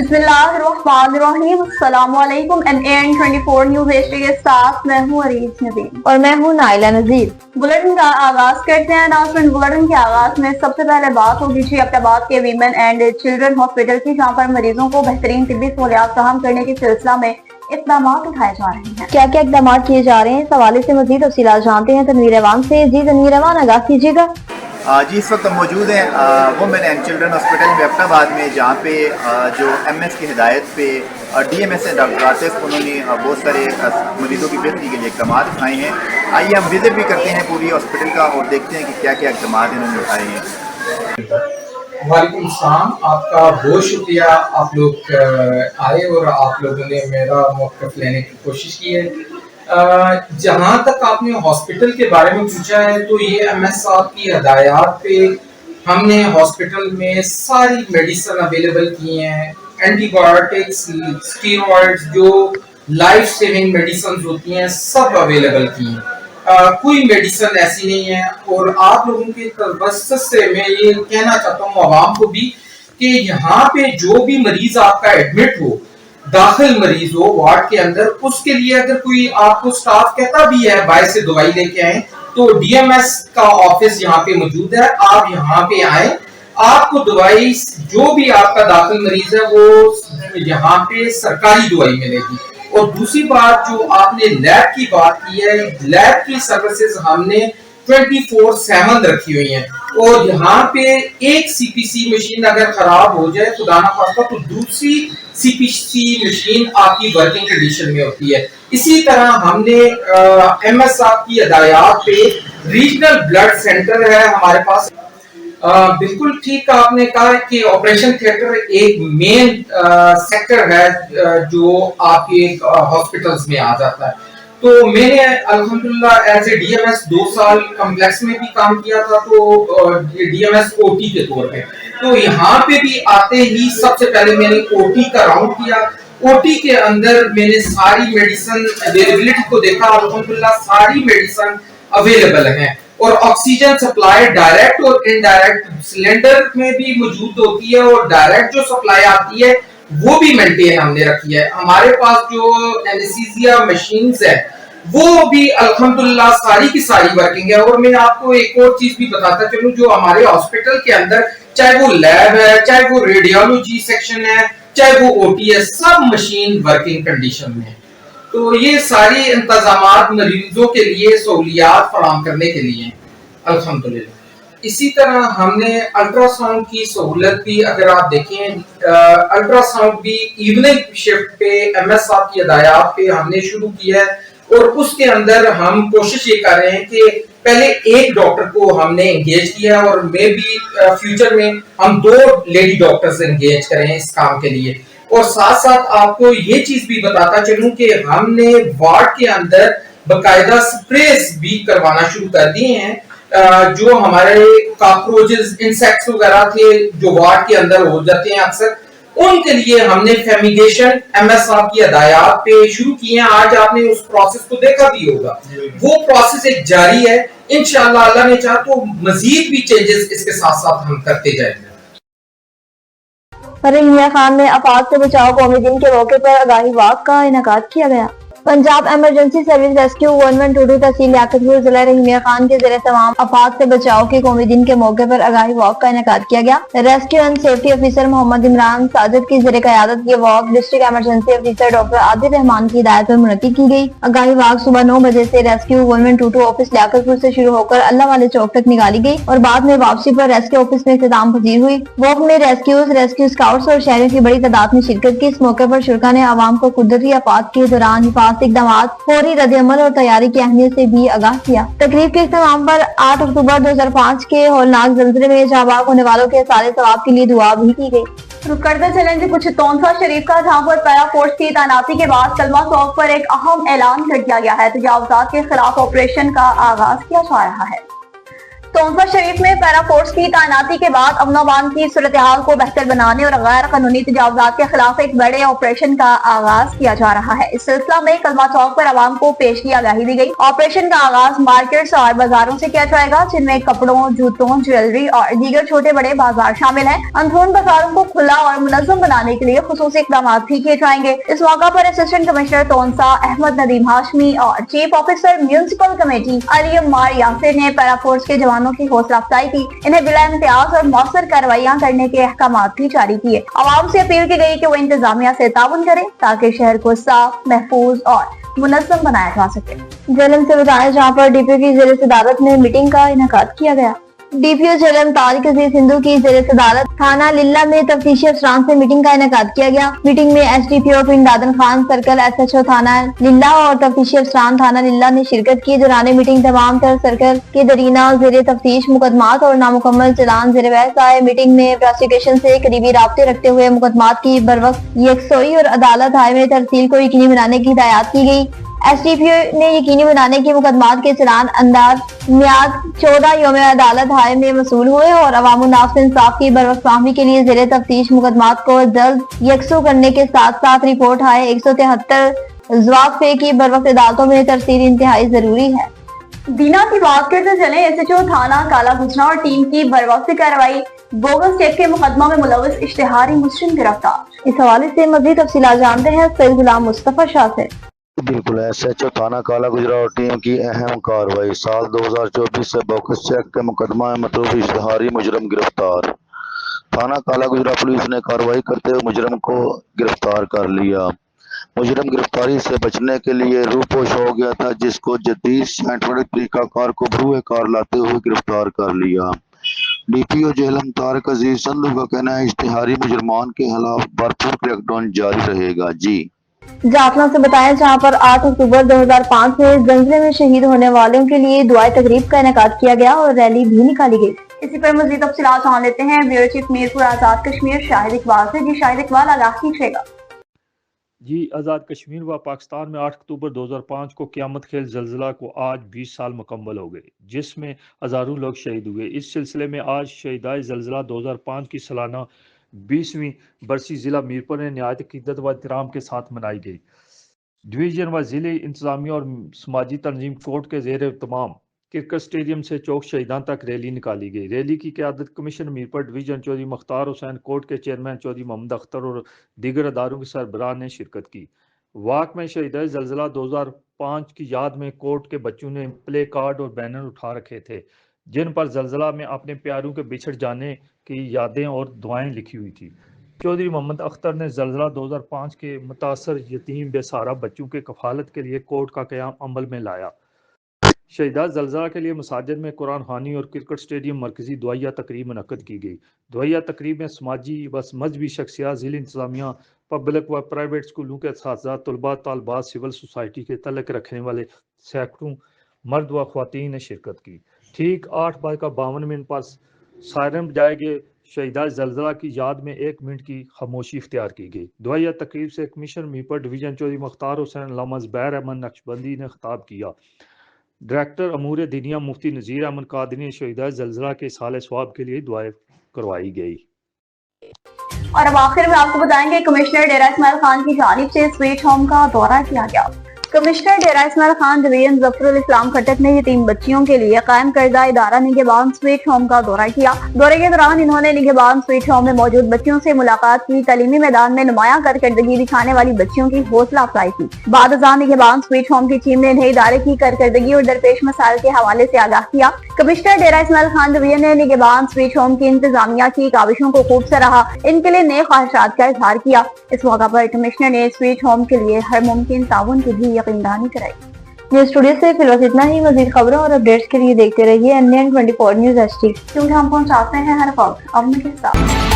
बिस्मिल्लाहिर्रहमानिर्रहीम, अस्सलामुअलैकुम। NAN24 news HD के साथ मैं हूँ अरीज नदीम और मैं हूँ नाइला नजीर। बुलेटिन का आगाज करते हैं। नाज़रीन, बुलेटिन के आगाज में सबसे पहले बात होगी एबटाबाद के वीमेन एंड चिल्ड्रन हॉस्पिटल की, जहाँ पर मरीजों को बेहतरीन तिब्बी सहूलियात फराहम करने के सिलसिला में इक़दाम उठाए जा रहे हैं। क्या क्या इक़दाम किए जा रहे हैं, इस हवाले से मजीद तफसीलात जानते हैं तनवीर अवान से। जी तनवीर अवान, आगाह कीजिएगा। जी, इस वक्त हम मौजूद हैं वुमेन एंड चिल्ड्रन हॉस्पिटल में एबटाबाद में, जहाँ पे जो MS की हिदायत पे DMS डॉक्टर आतिफ, उन्होंने बहुत सारे मरीजों की बेहतरी के लिए इक़दाम उठाए हैं। आइए हम विजिट भी करते हैं पूरी हॉस्पिटल का और देखते हैं कि क्या क्या इक़दाम इन्होंने उठाए हैं। वालेकुम सलाम, आपका बहुत शुक्रिया। आप लोग आए और आप लोगों ने मेरा मौक़िफ़ लेने की कोशिश की है। जहाँ तक आपने हॉस्पिटल के बारे में पूछा है, तो ये MS साहब की हदायत पे हमने हॉस्पिटल में सारी मेडिसिन अवेलेबल की हैं। एंटीबायोटिक्स, स्टीरॉइड्स, जो लाइफ सेविंग मेडिसिन होती हैं, सब अवेलेबल की हैं। कोई मेडिसिन ऐसी नहीं है। और आप लोगों के तवज्जुह से मैं ये कहना चाहता हूँ आवाम को भी कि यहाँ पे जो भी मरीज आपका एडमिट हो, दाखिल मरीज हो वार्ड के अंदर, उसके लिए अगर कोई आपको स्टाफ कहता भी है बाहर से दवाई लेके आए, तो DMS का ऑफिस यहाँ पे मौजूद है। आप यहाँ पे आए, आपको दवाई जो भी आपका दाखिल मरीज है वो यहाँ पे सरकारी दवाई मिलेगी। और दूसरी बात, जो आपने लैब की बात की है, लैब की सर्विसेज हमने 24/7 रखी हुई हैं। और यहाँ पे एक CPC मशीन अगर खराब हो जाए, खुदा ना खास्ता, तो दूसरी CPC मशीन आपकी वर्किंग कंडीशन में होती है। इसी तरह हमने MS साहब की हिदायत पे रीजनल ब्लड सेंटर है हमारे पास। बिल्कुल ठीक आपने कहा कि ऑपरेशन थिएटर एक मेन सेक्टर है जो आपके हॉस्पिटल्स में आ जाता है। तो मैंने अल्हम्दुलिल्लाह एज ए DMS 2 साल कॉम्प्लेक्स में भी काम किया था, तो DMS OT के तौर पे। तो यहाँ पे भी आते ही सबसे पहले मैंने OT का राउंड किया। OT के अंदर मैंने सारी मेडिसिन अवेलेबिलिटी को देखा। अल्हम्दुलिल्लाह सारी मेडिसिन अवेलेबल हैं। और ऑक्सीजन सप्लाई डायरेक्ट और इनडायरेक्ट सिलेंडर में भी मौजूद होती है, और डायरेक्ट जो सप्लाई आती है वो भी मेंटेन हमने रखी है। हमारे पास जो एनेस्थीसिया मशीन्स है वो भी अल्हम्दुलिल्लाह सारी की सारी वर्किंग है। और मैं आपको एक और चीज भी बताता चलूं, जो हमारे हॉस्पिटल के अंदर, चाहे वो लैब है, चाहे वो रेडियोलॉजी सेक्शन है, चाहे वो OT है, सब मशीन वर्किंग कंडीशन में है। तो ये सारी इंतजामात मरीजों के लिए सहूलियात फराहम करने के लिए अल्हम्दुलिल्लाह। इसी तरह हमने अल्ट्रासाउंड की सहूलत भी, अगर आप देखें, अल्ट्रासाउंड भी इवनिंग शिफ्ट पे MS साहब की हिदायत पे हमने शुरू किया है। और उसके अंदर हम कोशिश ये कर रहे हैं कि पहले एक डॉक्टर को हमने एंगेज किया, और मे भी फ्यूचर में हम 2 लेडी डॉक्टर्स एंगेज करें इस काम के लिए। और साथ साथ आपको ये चीज भी बताता चलूं कि हमने वार्ड के अंदर बकायदा स्प्रेस भी करवाना शुरू कर दिए हैं। जो हमारे कॉकरोचेस, इंसेक्ट्स वगैरह थे जो वार्ड के अंदर हो जाते हैं अक्सर, उनके लिए हमने फेमिगेशन MS साहब की हिदायत पे शुरू किए हैं। आज आपने उस प्रोसेस को देखा भी होगा। वो प्रोसेस एक जारी है। इंशाअल्लाह अल्लाह ने चाहा तो मजीद भी चेंजेस इसके साथ साथ हम करते जाएंगे। रहीमिया खान में आफात से बचाव कौमी दिन के मौके पर आगाही वाक का इनेकाद किया गया। पंजाब एमरजेंसी सर्विस रेस्क्यू 1122 तहसील लियाकतपुर जिला रहीमिया खान के ज़रिए तमाम आफात से बचाव के कौमी दिन के मौके पर आगाही वॉक का इनेकाद किया गया। Rescue and safety officer Mohammad Imran Sajid की ज़रिए क़यादत ये walk district emergency officer doctor Adil Rahman की हिदायत पर मुनक्किद की गई। आगाही वॉक सुबह 9 बजे से रेस्क्यू 1122 ऑफिस लियाकतपुर से शुरू होकर अल्लाह वाले चौक तक निकाली गई और बाद में वापसी पर रेस्क्यू ऑफिस में इख्तिताम पजीर हुई। वॉक में रेस्क्यू स्काउट्स और शहरों की बड़ी तादाद में शिरकत की। इस मौके पर शुरका ने आवाम को कुदरती आफात के दौरान हिफाजती इक़दाम, फौरी रद्द-ए-अमल और तैयारी की अहमियत से भी आगाह किया। तकरीब के इख्तिताम पर 8 अक्टूबर 2005 के होलनाक ज़लज़ले में जहाँ होने वालों के सारे सवाब के लिए दुआ भी की गई। रुक करते चलेंगे कुछ तौनसा शरीफ का, जहाँ पर पैरा फोर्स की तैनाती के बाद कलमा चौक पर एक अहम ऐलान कर दिया गया है। तजावुज़ात के खिलाफ ऑपरेशन का आगाज किया जा रहा है। तोंसा शरीफ में पैरा फोर्स की तैनाती के बाद अमन अमान की सूरत हाल को बेहतर बनाने और गैर कानूनी तजावुजात के खिलाफ एक बड़े ऑपरेशन का आगाज किया जा रहा है। इस सिलसिला में कलमा चौक पर आवाम को पेश की आगाही दी गई। ऑपरेशन का आगाज मार्केट्स और बाजारों से किया जाएगा, जिनमें कपड़ों, जूतों, ज्वेलरी और दीगर छोटे बड़े बाजार शामिल हैं। अंदरून बाजारों को खुला और मुनज़्ज़म बनाने के लिए खुसूसी इक़दाम भी किए जाएंगे। इस मौका पर असिस्टेंट कमिश्नर तोंसा अहमद नदीम हाशमी और chief officer municipal committee Ali Ammar Yasir ने पैरा फोर्स के जवानों की हौसला अफजाई की। इन्हें बिला इम्तियाज और मौसर कार्रवाइयां करने के अहकामात भी जारी किए। आवाम से अपील की गई कि वो इंतजामिया से ताउन करें ताकि शहर को साफ, महफूज और मुनज़्ज़म बनाया जा सके। झेलम से बताया जहाँ पर डीपीओ की ज़ेर सदारत में मीटिंग का इनेकाद किया गया। डीपीओ झेलम तारिक अजीज हिंदू की ज़ेर सदारत थाना लिल्ला में तफ्तीशी अफसरान से मीटिंग का इनेकाद किया गया। मीटिंग में एसडीपीओ पिंड दादन खान, सर्कल एसएचओ थाना लिल्ला और तफ्तीशी अफसरान थाना लिल्ला ने शिरकत की। दौरान मीटिंग तमाम तर सर्कल के दरीना ज़ेर तफ्तीश मुकदमात और नामुकम्मल चलान ज़ेर बहस आए। मीटिंग में प्रोसिक्यूशन से करीबी राब्ते रखते हुए मुकदमात की बरवक्त यकसोई और अदालत हाय में तरसील को यकीनी बनाने की हिदायत की गई। एसडीपीओ ने यकीनी बनाने की मुकदमात के चलान अंदाज मियाद 14 यौम अदालत हाय में वसूल हुए और अवाम उन्नास से इंसाफ की बरवक्त फहमी के लिए ज़ेरे तफ्तीश मुकदमात को जल्द यकसू करने के साथ साथ रिपोर्ट हाय 173 ज़वाक़े की बरवक्त अदालतों में तरसील इंतहाई जरूरी है। दीना की बात करते चले एसएचओ थाना काला गुजरा और टीम की बरवक्त कार्रवाई, बोगस चेक के मुकदमा में मुलविस इश्तिहारी मुजरिम गिरफ्तार। इस हवाले से मज़ीद तफसीलात जानते हैं सैयद गुलाम मुस्तफा शाह से। बिल्कुल, एसएचओ थाना काला गुजरा और टीम की अहम कार्रवाई। साल 2024 से बोगस चेक के मुकदमा में मतरूफ इश्तिहारी मुजरिम गिरफ्तार। थाना काला गुजरा पुलिस ने कार्रवाई करते हुए मुजरिम को गिरफ्तार कर लिया। मुजरिम गिरफ्तारी से बचने के लिए रूपोश हो गया था, जिसको जदीद साइंटिफिक तरीकाकार को भरूए कार लाते हुए गिरफ्तार कर लिया। डीपीओ झेलम तारिक अजीज संधू का कहना है इश्तिहारी मुजरमान के खिलाफ भरपूर क्रैकडाउन जारी रहेगा। जी जाफना से बताया जहाँ पर 8 अक्टूबर 2005 में जंजीरे में शहीद होने वालों के लिए दुआई तकरीब का इनेकाद किया गया और रैली भी निकाली गई। इसी पर मज़ीद तफसीलात जान लेते हैं ब्यूरो चीफ मीरपुर आजाद कश्मीर शाहिद इकबाल से। जी शाहिद इकबाल, आगाह कीजिएगा। जी, आज़ाद कश्मीर व पाकिस्तान में 8 अक्टूबर 2005 को क़यामत खेल ज़लज़ला को आज 20 साल मुकम्मल हो गए, जिसमें हज़ारों लोग शहीद हुए। इस सिलसिले में आज शहीदाए ज़लज़ला 2005 की सालाना 20वीं बरसी ज़िला मीरपुर में नहायत अक़ीदत व एहतराम के साथ मनाई गई। डिवीज़न व ज़िले इंतज़ामिया और समाजी तंजीम कोर्ट के ज़ेर तमाम क्रिकेट स्टेडियम से चौक शहीदान तक रैली निकाली गई। रैली की क़यादत commissioner Mirpur division Chaudhry Mukhtar Hussain, court के चेयरमैन चौधरी मोहम्मद अख्तर और दीगर अदारों के सरबराह ने शिरकत की। वाक़ में शहीदाए ज़लज़ला 2005 की याद में कोर्ट के बच्चों ने प्ले कार्ड और बैनर उठा रखे थे, जिन पर ज़लज़ला में अपने प्यारों के बिछड़ जाने की यादें और दुआएं लिखी हुई थी। चौधरी मोहम्मद अख्तर ने ज़लज़ला 2005 के मुतासर यतीम बेसहारा बच्चों के कफालत के लिए कोर्ट का क़याम अमल में लाया। शहीदा ज़लज़ला के लिए मसाजिद में कुरान खानी और क्रिकेट स्टेडियम मरकज़ी दुआया तकरीब मुनक़्क़द की गई। दुआया तकरीब में समाजी व मजहबी शख्सियात, ज़िला इंतज़ामिया, पब्लिक व प्राइवेट स्कूलों के असातिज़ा, तलबा, तालबात, सिविल सोसाइटी के तल्लुक़ रखने वाले सैकड़ों मर्द व ख़वातीन ने शिरकत की। ठीक 8:52 पर सायरन बजाए गए। शहीदा ज़लज़ला की याद में 1 मिनट की खामोशी इख्तियार की गई। दुआया तकरीब से कमिश्नर मीरपुर डिवीज़न चौधरी मुख्तार हुसैन, अल्लामा ज़ुबैर अहमद नक्शबंदी ने खिताब किया। डायरेक्टर अमूर दीनिया मुफ्ती नज़ीर अहमद कादरी ने शहीदा ज़लज़ला के साले सवाब के लिए दुआएं करवाई गई। और अब आखिर में आपको बताएंगे कमिश्नर डेरा इस्माइल खान की जानिब से स्वीट होम का दौरा किया गया। कमिश्नर डेरा इस्माइल खान डिवीजन ज़फरुल इस्लाम खट्टक ने यतीम बच्चियों के लिए कायम करदा इदारा निगहबान स्वीट होम का दौरा किया। दौरे के दौरान इन्होंने निगहबान स्वीट होम में मौजूद बच्चियों से मुलाकात की। तालीमी मैदान में नुमायां कारकर्दगी दिखाने वाली बच्चियों की हौसला अफजाई की। बाद अज़ान निगहबान स्वीट होम की टीम ने इन्हें इदारे की कारकर्दगी और दरपेश मसाइल के हवाले से आगाह किया। कमिश्नर डेरा इस्माइल खान डिवीजन ने निगहबान स्वीट होम की इंतजामिया की काविशों को खूब सराहा, इनके लिए नए ख्वाहिशात का इजहार किया। इस मौका पर कमिश्नर ने स्वीट होम के लिए हर मुमकिन ताउन की भी यकीनदानी कराई। न्यूज़ स्टूडियो से फिलहाल इतना ही। मज़ीद खबरों और अपडेट्स के लिए देखते रहिए NN24 न्यूज़ HD, क्योंकि हम पहुंचाते हैं हर वक्त अपने के साथ।